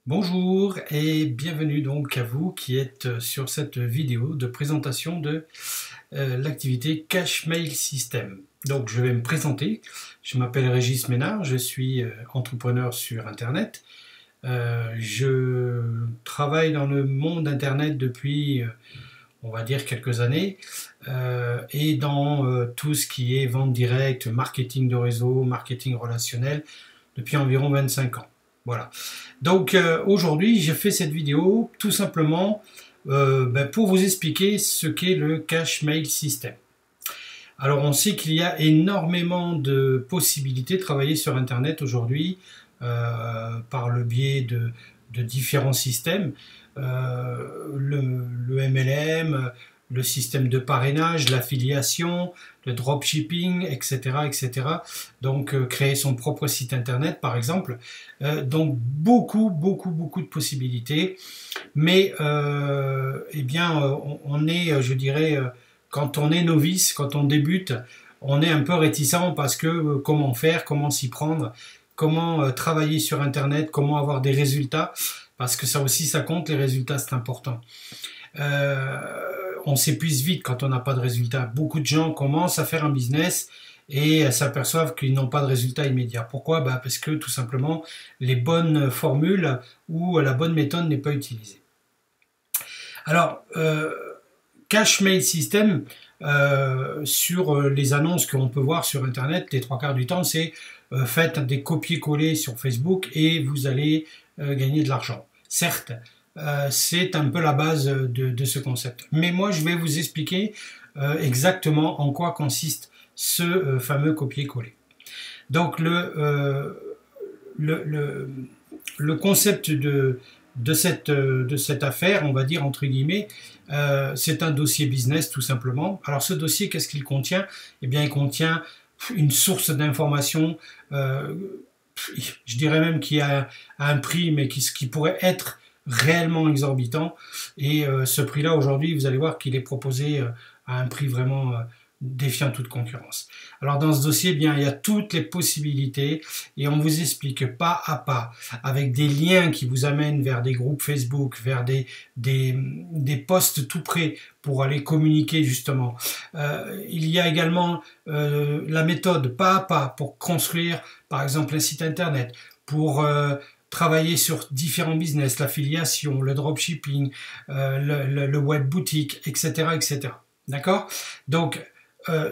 Bonjour et bienvenue donc à vous qui êtes sur cette vidéo de présentation de l'activité Cash Mail System. Donc je vais me présenter, je m'appelle Régis Ménard, je suis entrepreneur sur Internet. Je travaille dans le monde Internet depuis on va dire quelques années et dans tout ce qui est vente directe, marketing de réseau, marketing relationnel depuis environ 25 ans. Voilà. Donc aujourd'hui, j'ai fait cette vidéo tout simplement pour vous expliquer ce qu'est le Cash Mail System. Alors on sait qu'il y a énormément de possibilités de travailler sur Internet aujourd'hui par le biais de différents systèmes. Le MLM, le système de parrainage, l'affiliation, le dropshipping, etc., etc. Donc créer son propre site internet par exemple. Donc beaucoup de possibilités. Mais eh bien on est, je dirais, quand on est novice, quand on débute, on est un peu réticent parce que comment faire, comment s'y prendre, comment travailler sur internet, comment avoir des résultats, parce que ça aussi ça compte, les résultats c'est important. Euh, on s'épuise vite quand on n'a pas de résultats. Beaucoup de gens commencent à faire un business et s'aperçoivent qu'ils n'ont pas de résultats immédiats. Pourquoi? Parce que tout simplement les bonnes formules ou la bonne méthode n'est pas utilisée. Alors, Cash Mail System, sur les annonces qu'on peut voir sur Internet, les trois quarts du temps, c'est faites des copier-coller sur Facebook et vous allez gagner de l'argent. Certes, c'est un peu la base de ce concept. Mais moi, je vais vous expliquer exactement en quoi consiste ce fameux copier-coller. Donc, le, le, le concept de cette affaire, on va dire entre guillemets, c'est un dossier business tout simplement. Alors ce dossier, qu'est-ce qu'il contient? Eh bien, il contient une source d'information, je dirais même qui a un prix, mais qui pourrait être réellement exorbitant. Et ce prix-là, aujourd'hui, vous allez voir qu'il est proposé à un prix vraiment défiant toute concurrence. Alors dans ce dossier, eh bien, il y a toutes les possibilités et on vous explique pas à pas, avec des liens qui vous amènent vers des groupes Facebook, vers des posts tout prêts pour aller communiquer justement. Il y a également la méthode pas à pas pour construire par exemple un site internet, pour travailler sur différents business, l'affiliation, le dropshipping, le web boutique, etc. etc. D'accord? Donc,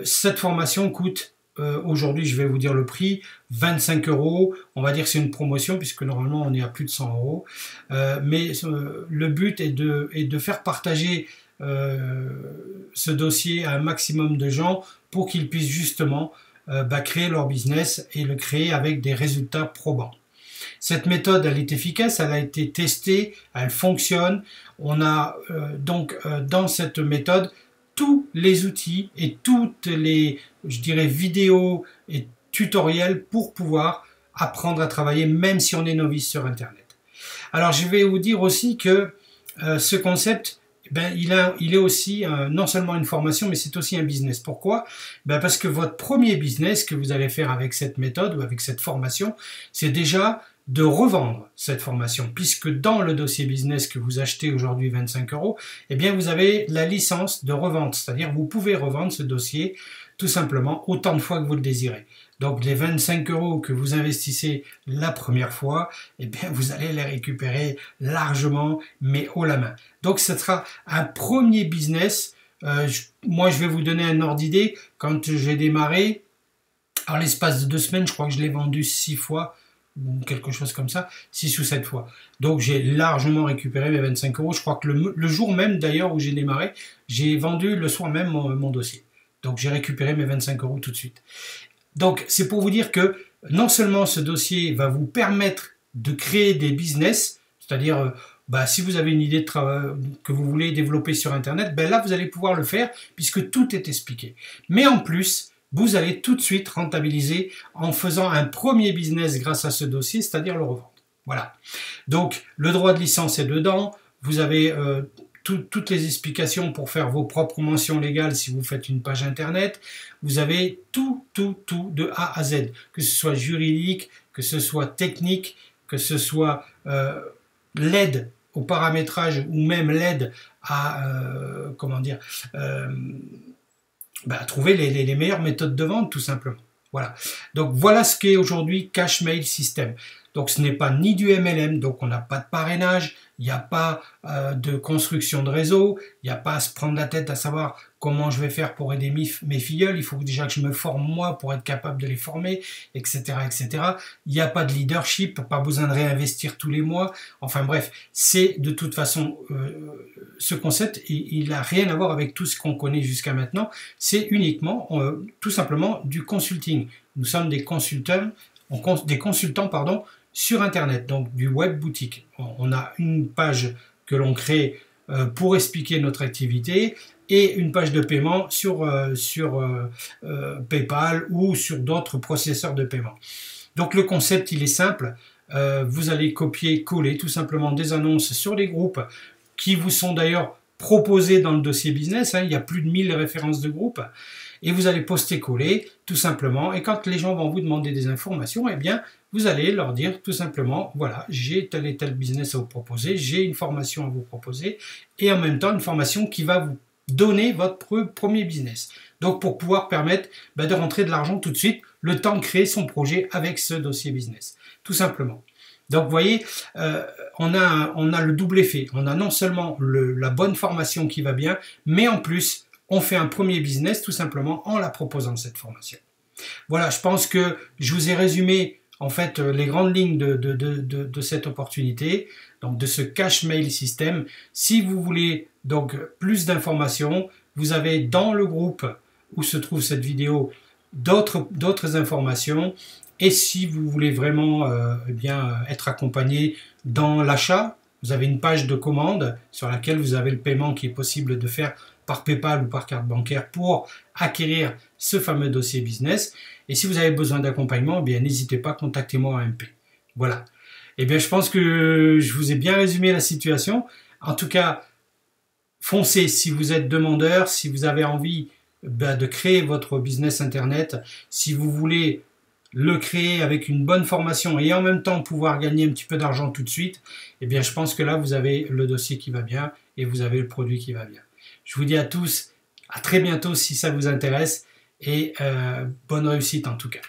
cette formation coûte, aujourd'hui je vais vous dire le prix, 25 euros. On va dire que c'est une promotion puisque normalement on est à plus de 100 euros. Mais le but est de faire partager ce dossier à un maximum de gens pour qu'ils puissent justement créer leur business et le créer avec des résultats probants. Cette méthode, elle est efficace, elle a été testée, elle fonctionne. On a dans cette méthode tous les outils et toutes les, je dirais, vidéos et tutoriels pour pouvoir apprendre à travailler même si on est novice sur Internet. Alors je vais vous dire aussi que ce concept, il est aussi non seulement une formation, mais c'est aussi un business. Pourquoi? Parce que votre premier business que vous allez faire avec cette méthode ou avec cette formation, c'est déjà de revendre cette formation, puisque dans le dossier business que vous achetez aujourd'hui 25 euros, eh bien vous avez la licence de revente, c'est-à-dire vous pouvez revendre ce dossier tout simplement autant de fois que vous le désirez. Donc les 25 euros que vous investissez la première fois, eh bien vous allez les récupérer largement, mais haut la main. Donc ce sera un premier business. Moi je vais vous donner un ordre d'idée. Quand j'ai démarré, en l'espace de 2 semaines, je crois que je l'ai vendu 6 fois, ou quelque chose comme ça, 6 ou 7 fois. Donc j'ai largement récupéré mes 25 euros. Je crois que le jour même d'ailleurs où j'ai démarré, j'ai vendu le soir même mon dossier. Donc j'ai récupéré mes 25 euros tout de suite. Donc c'est pour vous dire que non seulement ce dossier va vous permettre de créer des business, c'est-à-dire si vous avez une idée de travail que vous voulez développer sur Internet, là vous allez pouvoir le faire puisque tout est expliqué. Mais en plus, vous allez tout de suite rentabiliser en faisant un premier business grâce à ce dossier, c'est-à-dire le revendre. Voilà. Donc, le droit de licence est dedans. Vous avez toutes les explications pour faire vos propres mentions légales si vous faites une page internet. Vous avez tout de A à Z, que ce soit juridique, que ce soit technique, que ce soit l'aide au paramétrage ou même l'aide à trouver les meilleures méthodes de vente tout simplement. Voilà. Donc voilà ce qu'est aujourd'hui Cash Mail System. Donc ce n'est pas ni du MLM, donc on n'a pas de parrainage, il n'y a pas de construction de réseau, il n'y a pas à se prendre la tête à savoir comment je vais faire pour aider mes filleuls, il faut déjà que je me forme moi pour être capable de les former, etc. etc. Il n'y a pas de leadership, pas besoin de réinvestir tous les mois, enfin bref, c'est de toute façon, ce concept, il n'a rien à voir avec tout ce qu'on connaît jusqu'à maintenant, c'est uniquement, tout simplement, du consulting. Nous sommes des consultants, sur Internet, donc du web boutique. On a une page que l'on crée pour expliquer notre activité et une page de paiement sur PayPal ou sur d'autres processeurs de paiement. Donc le concept, il est simple. Vous allez copier-coller tout simplement des annonces sur les groupes qui vous sont d'ailleurs proposés dans le dossier business. Il y a plus de 1000 références de groupes. Et vous allez poster-coller tout simplement. Et quand les gens vont vous demander des informations, eh bien, vous allez leur dire tout simplement, voilà, j'ai tel et tel business à vous proposer, j'ai une formation à vous proposer, et en même temps une formation qui va vous donner votre premier business. Donc pour pouvoir permettre de rentrer de l'argent tout de suite, le temps de créer son projet avec ce dossier business, tout simplement. Donc vous voyez, on a le double effet. On a non seulement la bonne formation qui va bien, mais en plus, on fait un premier business tout simplement en la proposant cette formation. Voilà, je pense que je vous ai résumé en fait les grandes lignes de cette opportunité, donc de ce cash mail system. Si vous voulez donc plus d'informations, vous avez dans le groupe où se trouve cette vidéo d'autres informations. Et si vous voulez vraiment être accompagné dans l'achat, vous avez une page de commande sur laquelle vous avez le paiement qui est possible de faire par PayPal ou par carte bancaire pour acquérir ce fameux dossier business. Et si vous avez besoin d'accompagnement, n'hésitez pas, contactez-moi en MP. Voilà. Je pense que je vous ai bien résumé la situation. En tout cas, foncez si vous êtes demandeur, si vous avez envie de créer votre business Internet, si vous voulez le créer avec une bonne formation et en même temps pouvoir gagner un petit peu d'argent tout de suite, je pense que là, vous avez le dossier qui va bien et vous avez le produit qui va bien. Je vous dis à tous, à très bientôt si ça vous intéresse et bonne réussite en tout cas.